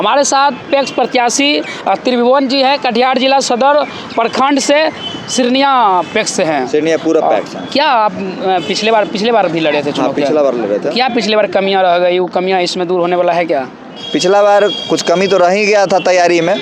हमारे साथ पैक्स प्रत्याशी त्रिभुवन जी है, कटिहार जिला सदर प्रखंड से सिरनिया पैक्स से हैं। सिरनिया पूरा पैक्स है। क्या आप पिछले बार भी लड़े थे चुनाव? पिछला बार लड़े थे। क्या पिछले बार कमियां रह गई, वो कमियां इसमें दूर होने वाला है क्या? पिछला बार कुछ कमी तो रह ही गया था तैयारी में,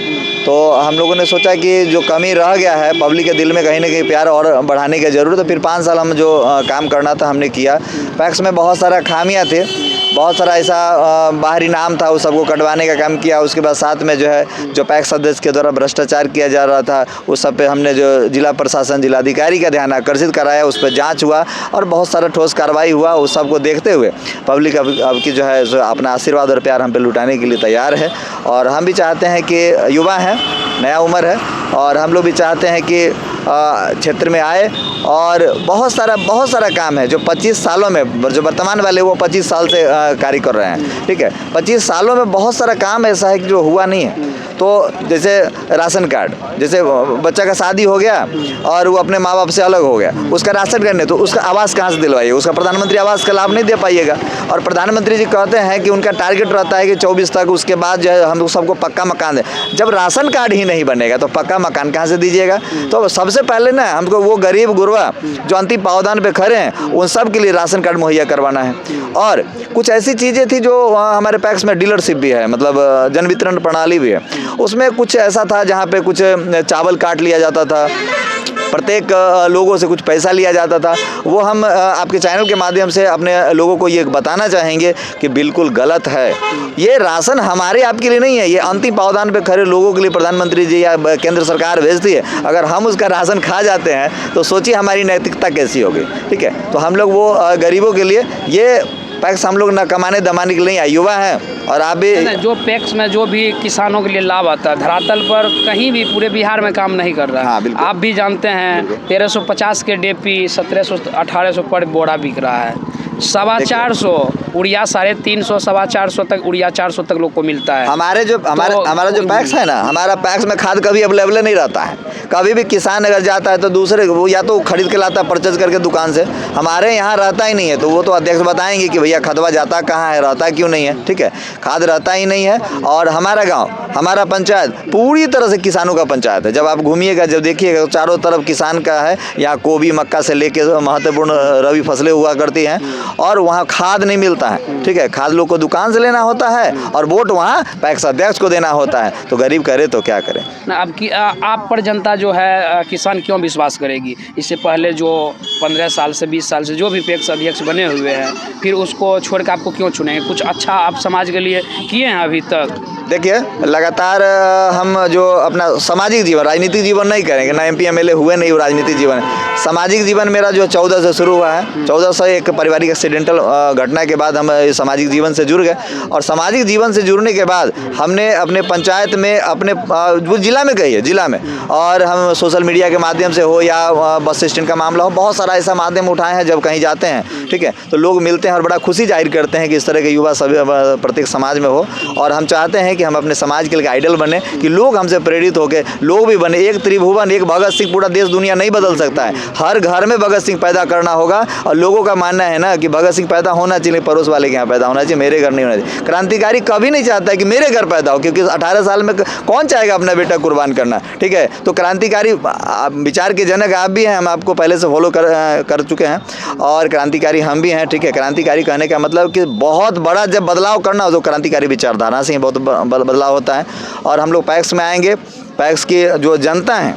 तो हम लोगों ने सोचा कि जो कमी रह गया है पब्लिक के दिल में कहीं ना कहीं प्यार और बढ़ाने की ज़रूरत है। फिर 5 साल हम जो काम करना था हमने किया। पैक्स में बहुत सारा खामियां थे, बहुत सारा ऐसा बाहरी नाम था, उस सबको कटवाने का काम किया। उसके बाद साथ में जो है जो पैक्स सदस्य के द्वारा भ्रष्टाचार किया जा रहा था उस सब पे हमने जो जिला प्रशासन जिलाधिकारी का ध्यान आकर्षित कराया, उस पर जाँच हुआ और बहुत सारा ठोस कार्रवाई हुआ। उस सब को देखते हुए पब्लिक अब की जो है अपना आशीर्वाद और प्यार हम पे लुटाने के लिए तैयार है। और हम भी चाहते हैं कि युवा हैं, नया उम्र है, और हम लोग भी चाहते हैं कि क्षेत्र में आए। और बहुत सारा काम है जो 25 सालों में, जो वर्तमान वाले वो 25 साल से कार्य कर रहे हैं, ठीक है। 25 सालों में बहुत सारा काम ऐसा है कि जो हुआ नहीं है। तो जैसे राशन कार्ड, जैसे बच्चा का शादी हो गया और वो अपने माँ बाप से अलग हो गया, उसका राशन कार्ड नहीं, तो उसका आवास कहाँ से दिलवाइए? उसका प्रधानमंत्री आवास का लाभ नहीं दे पाइएगा। और प्रधानमंत्री जी कहते हैं कि उनका टारगेट रहता है कि 24 तक, उसके बाद जो है हम सबको पक्का मकान दें। जब राशन कार्ड ही नहीं बनेगा तो पक्का मकान कहाँ से दीजिएगा? तो सबसे पहले ना हमको वो गरीब गुरबा जो अंतिम पावदान पे खड़े हैं उन सब के लिए राशन कार्ड मुहैया करवाना है। और कुछ ऐसी चीज़ें थी जो हमारे पैक्स में डीलरशिप भी है, मतलब जन वितरण प्रणाली भी है, उसमें कुछ ऐसा था जहाँ पे कुछ चावल काट लिया जाता था, प्रत्येक लोगों से कुछ पैसा लिया जाता था। वो हम आपके चैनल के माध्यम से अपने लोगों को ये बताना चाहेंगे कि बिल्कुल गलत है। ये राशन हमारे आपके लिए नहीं है, ये अंतिम पावदान पे खड़े लोगों के लिए प्रधानमंत्री जी या केंद्र सरकार भेजती है। अगर हम उसका राशन खा जाते हैं तो सोचिए हमारी नैतिकता कैसी होगी, ठीक है। तो हम लोग वो गरीबों के लिए ये पैक्स हम लोग न कमाने दमाने के लिए युवा हैं। और आप भी जो पैक्स में जो भी किसानों के लिए लाभ आता है धरातल पर कहीं भी पूरे बिहार में काम नहीं कर रहा है। हाँ, आप भी जानते हैं 1350 के डेपी 1700-1800 पर बोरा बिक रहा है। 450 उड़िया 350 450 तक, उड़िया 400 तक लोग को मिलता है। हमारा जो पैक्स है ना, हमारा पैक्स में खाद कभी अवेलेबल नहीं रहता है। कभी भी किसान अगर जाता है तो दूसरे वो या तो खरीद के लाता है परचेज करके दुकान से, हमारे यहाँ रहता ही नहीं है। तो वो तो अध्यक्ष बताएंगे कि भैया खदवा जाता कहाँ है, रहता क्यों नहीं है, ठीक है। खाद रहता ही नहीं है। और हमारा गाँव, हमारा पंचायत पूरी तरह से किसानों का पंचायत है। जब आप घूमिएगा, जब देखिएगा, तो चारों तरफ किसान का है। यहाँ गोभी मक्का से लेके महत्वपूर्ण रबी फसलें हुआ करती हैं और वहाँ खाद नहीं मिलता है, ठीक है। खाद लोग को दुकान से लेना होता है और वोट वहाँ पैक्स अध्यक्ष को देना होता है। तो गरीब करे तो क्या करें। आप पर जनता जो है किसान क्यों विश्वास करेगी? इससे पहले जो 15 साल से 20 साल से जो भी पैक्स अध्यक्ष बने हुए हैं, फिर उसको छोड़ के आपको क्यों चुनेंगे? कुछ अच्छा आप समाज के लिए किए हैं अभी तक? देखिए, लगातार हम जो अपना सामाजिक जीवन, राजनीतिक जीवन नहीं करेंगे ना, MP MLA हुए नहीं, वो राजनीतिक जीवन है। सामाजिक जीवन मेरा जो 14 से शुरू हुआ है, 14 से एक पारिवारिक एक्सीडेंटल घटना के बाद हम सामाजिक जीवन से जुड़ गए। और सामाजिक जीवन से जुड़ने के बाद हमने अपने पंचायत में, अपने जिला में गई है, जिला में, और हम सोशल मीडिया के माध्यम से हो या बस स्टैंड का मामला हो, बहुत सारा ऐसा माध्यम उठाए हैं। जब कहीं जाते हैं, ठीक है, तो लोग मिलते हैं और बड़ा खुशी जाहिर करते हैं कि इस तरह के युवा सभी प्रत्येक समाज में हो। और हम चाहते हैं कि हम अपने समाज के लिए आइडल बने, कि लोग हमसे प्रेरित होकर लोग भी बने। एक त्रिभुवन, एक भगत सिंह पूरा देश दुनिया नहीं बदल सकता है। हर घर में भगत सिंह पैदा करना होगा। और लोगों का मानना है ना कि भगत सिंह पैदा होना चाहिए, पड़ोस वाले के यहाँ पैदा होना चाहिए, मेरे घर नहीं होना चाहिए। क्रांतिकारी कभी नहीं चाहता है कि मेरे घर पैदा हो, क्योंकि 18 साल में कौन चाहेगा अपना बेटा कुर्बान करना, ठीक है। तो क्रांतिकारी विचार के जनक आप भी हैं, हम आपको पहले से फॉलो कर चुके हैं, और क्रांतिकारी हम भी हैं, ठीक है। क्रांतिकारी कहने का मतलब कि बहुत बड़ा जब बदलाव करना हो तो क्रांतिकारी विचारधारा से ही बहुत बदलाव होता है। और हम लोग पैक्स में आएंगे। पैक्स की जो जनता है,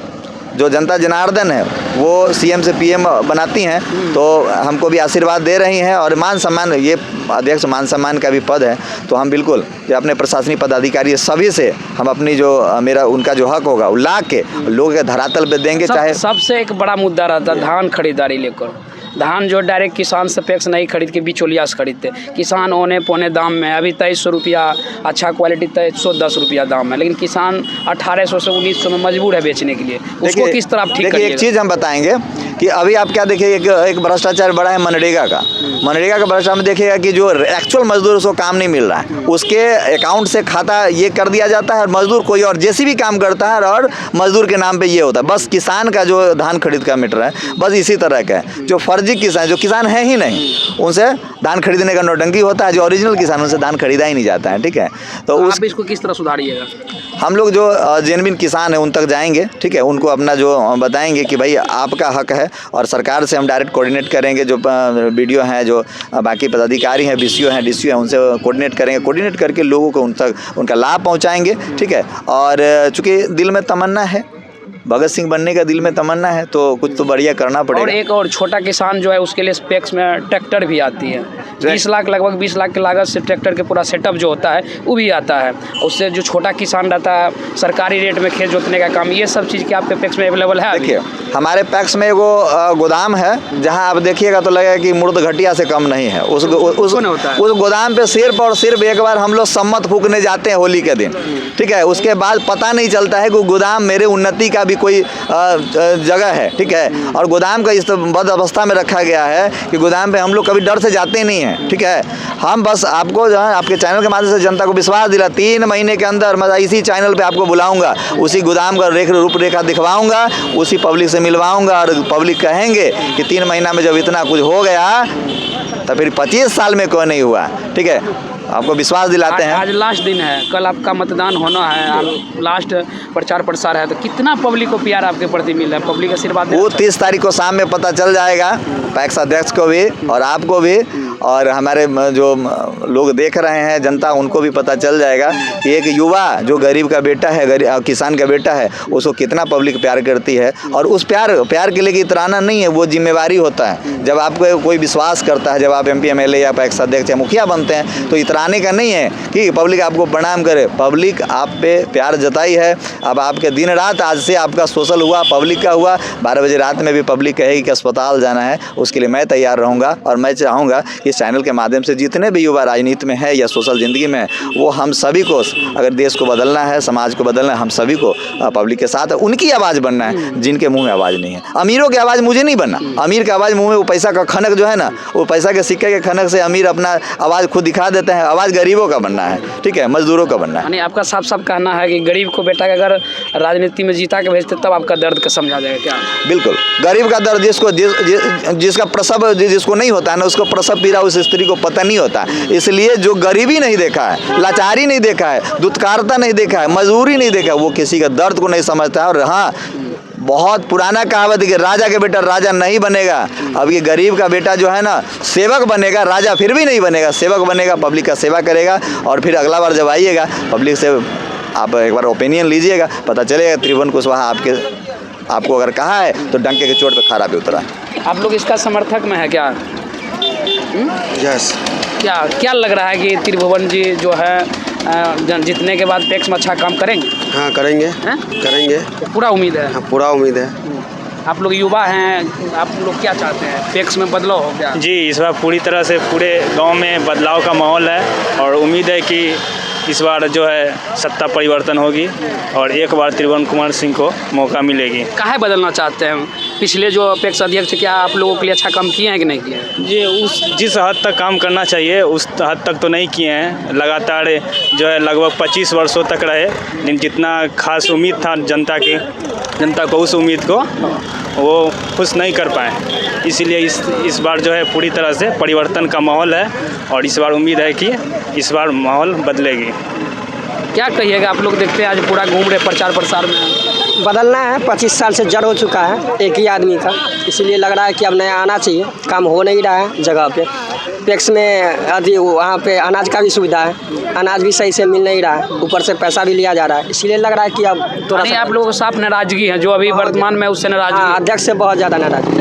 जो जनता जनार्दन है, वो CM से PM बनाती हैं, तो हमको भी आशीर्वाद दे रही हैं। और मान सम्मान, ये अध्यक्ष मान सम्मान का भी पद है, तो हम बिल्कुल जो अपने प्रशासनिक पदाधिकारी सभी से हम अपनी जो उनका जो हक होगा वो ला के लोगों के धरातल पे देंगे। चाहे सबसे एक बड़ा मुद्दा रहता है धान खरीदारी लेकर। धान जो डायरेक्ट किसान से पैक्स नहीं खरीद के बिचौलिया से खरीदते, किसान औने पौने दाम में, अभी 2300 रुपया अच्छा क्वालिटी 2310 रुपया दाम है, लेकिन किसान 1800 से 1900 में मजबूर है बेचने के लिए। उसको किस तरह ठीक करिएगा? एक चीज़ हम बताएंगे कि अभी आप क्या देखिए, एक भ्रष्टाचार बड़ा है मनरेगा का भ्रष्टाचार में देखिएगा कि जो एक्चुअल मजदूर उसको काम नहीं मिल रहा है, उसके अकाउंट से खाता ये कर दिया जाता है और मजदूर कोई और जैसी भी काम करता है और मजदूर के नाम पे ये होता है। बस किसान का जो धान खरीद का मीटर है बस इसी तरह का है। जो फर्जी किसान, जो किसान है ही नहीं, उनसे धान खरीदने का नौटंकी होता है। जो ओरिजिनल किसान, उनसे धान खरीदा ही नहीं जाता है। ठीक है, तो आप इसको किस तरह सुधारिएगा? हम लोग जो जेन्युइन किसान है उन तक जाएंगे, ठीक है, उनको अपना जो बताएंगे कि भाई आपका हक है, और सरकार से हम डायरेक्ट कोऑर्डिनेट करेंगे। जो वीडियो हैं, जो बाकी पदाधिकारी हैं, बीसीओ हैं, डीसीओ हैं, उनसे कोऑर्डिनेट करेंगे। कोऑर्डिनेट करके लोगों को उन तक उनका लाभ पहुंचाएंगे। ठीक है, और चूँकि दिल में तमन्ना है, भगत सिंह बनने का दिल में तमन्ना है, तो कुछ तो बढ़िया करना पड़ेगा। और एक और छोटा किसान जो है उसके लिए स्पेक्स में ट्रैक्टर भी आती है, 20 लाख, लगभग 20 लाख की लागत से ट्रैक्टर के पूरा सेटअप जो होता है वो भी आता है। उससे जो छोटा किसान रहता है, सरकारी रेट में खेत जोतने का काम, ये सब चीज़ क्या आपके पैक्स में अवेलेबल है? देखिए, हमारे पैक्स में एगो गोदाम है, जहां आप देखिएगा तो लगेगा कि मुर्द घटिया से कम नहीं है। उस गोदाम पे सिर्फ और सिर्फ एक बार हम लोग सम्मत फूकने जाते हैं होली के दिन। ठीक है, उसके बाद पता नहीं चलता है कि गोदाम मेरे उन्नति का भी कोई जगह है। ठीक है, और गोदाम का इस बद अवस्था में रखा गया है कि गोदाम पे हम लोग कभी डर से जाते नहीं हैं। ठीक है, हम बस आपको जो है आपके चैनल के माध्यम से जनता को विश्वास दिला, 3 महीने के अंदर मैं इसी चैनल पे आपको बुलाऊंगा, उसी गोदाम का रूपरेखा दिखवाऊंगा, उसी पब्लिक से मिलवाऊंगा, और पब्लिक कहेंगे कि 3 महीना में जब इतना कुछ हो गया तो फिर 25 साल में क्यों नहीं हुआ। ठीक है, आपको विश्वास दिलाते हैं। आज लास्ट दिन है, कल आपका मतदान होना है, लास्ट प्रचार प्रसार है, तो कितना पब्लिक को प्यार आपके प्रति मिल रहा है, पब्लिक आशीर्वाद? वो 30 तारीख को शाम में पता चल जाएगा, पैक्स अध्यक्ष को भी और आपको भी, और हमारे जो लोग देख रहे हैं जनता, उनको भी पता चल जाएगा कि एक युवा जो गरीब का बेटा है, किसान का बेटा है, उसको कितना पब्लिक प्यार करती है। और उस प्यार के लिए इतराना नहीं है, वो जिम्मेवारी होता है। जब आपको कोई विश्वास करता है, जब आप MP MLA या पैक्स अध्यक्ष या मुखिया बनते हैं, तो इतराने का नहीं है कि पब्लिक आपको प्रणाम करे। पब्लिक आप पे प्यार जताई है। अब आपके दिन रात आज से आपका सोशल हुआ, पब्लिक का हुआ, 12 बजे रात में भी पब्लिक कहेगी कि अस्पताल जाना है, उसके लिए मैं तैयार रहूँगा। और मैं चाहूँगा इस चैनल के माध्यम से जितने भी युवा राजनीति में है या सोशल ज़िंदगी में, वो हम सभी को, अगर देश को बदलना है, समाज को बदलना है, हम सभी को पब्लिक के साथ उनकी आवाज़ बनना है जिनके मुंह में आवाज़ नहीं है। अमीरों की आवाज़ मुझे नहीं बनना। अमीर की आवाज़ मुंह में वो पैसा का खनक जो है ना, वो पैसा के सिक्के के खनक से अमीर अपना आवाज़ खुद दिखा देते हैं। आवाज़ गरीबों का बनना है, ठीक है, मजदूरों का बनना है। यानी आपका साफ साफ कहना है कि गरीब को बेटा के अगर राजनीति में जीता के भेजते तब आपका दर्द का समझा जाएगा क्या? बिल्कुल, गरीब का दर्द जिसका प्रसव जिसको नहीं होता है ना, उसको प्रसव पीड़ा उस स्त्री को पता नहीं होता। इसलिए जो गरीबी नहीं देखा है, लाचारी नहीं देखा है, दुत्कारता नहीं देखा है, मजबूरी नहीं देखा है, वो किसी का दर्द को नहीं समझता है। और हाँ, बहुत पुराना कहावत है कि राजा के बेटा राजा नहीं बनेगा। अब ये गरीब का बेटा जो है ना, सेवक बनेगा, राजा फिर भी नहीं बनेगा, सेवक बनेगा, पब्लिक का सेवा करेगा। और फिर अगला बार जब आइएगा, पब्लिक से आप एक बार ओपिनियन लीजिएगा, पता चलेगा त्रिभुवन कुशवाहा आपको अगर कहा है तो डंके के चोट पे खरा भी उतरा है। आप लोग इसका समर्थक में है क्या? यस। क्या लग रहा है कि त्रिभुवन जी जो है जीतने के बाद पैक्स में अच्छा काम करेंगे? हाँ, करेंगे। करेंगे, पूरा उम्मीद है? हाँ, पूरा उम्मीद है। आप लोग युवा हैं, आप लोग क्या चाहते हैं, पैक्स में बदलाव हो गया? जी, इस बार पूरी तरह से पूरे गांव में बदलाव का माहौल है, और उम्मीद है कि इस बार जो है सत्ता परिवर्तन होगी और एक बार त्रिभुवन कुमार सिंह को मौका मिलेगी। काहे बदलना चाहते हैं? पिछले जो पैक्स अध्यक्ष क्या आप लोगों के लिए अच्छा काम किए हैं कि नहीं किए हैं? जी, जिस हद तक काम करना चाहिए उस हद तक तो नहीं किए हैं। लगातार जो है लगभग 25 वर्षों तक रहे, लेकिन जितना खास उम्मीद था जनता को उस उम्मीद को वो खुश नहीं कर पाए। इसीलिए इस बार जो है पूरी तरह से परिवर्तन का माहौल है, और इस बार उम्मीद है कि इस बार माहौल बदलेगी। क्या कहिएगा? आप लोग देखते हैं आज पूरा घूम रहे प्रचार प्रसार में। बदलना है, 25 साल से जड़ हो चुका है एक ही आदमी का, इसलिए लग रहा है कि अब नया आना चाहिए। काम हो नहीं रहा है जगह पे, पैक्स में अभी वहाँ पे अनाज का भी सुविधा है, अनाज भी सही से मिल नहीं रहा है, ऊपर से पैसा भी लिया जा रहा है, इसलिए लग रहा है कि अब थोड़ा आप लोगों को साफ नाराजगी है जो अभी वर्तमान में उससे नाराजगी? अध्यक्ष से बहुत ज़्यादा नाराजगी।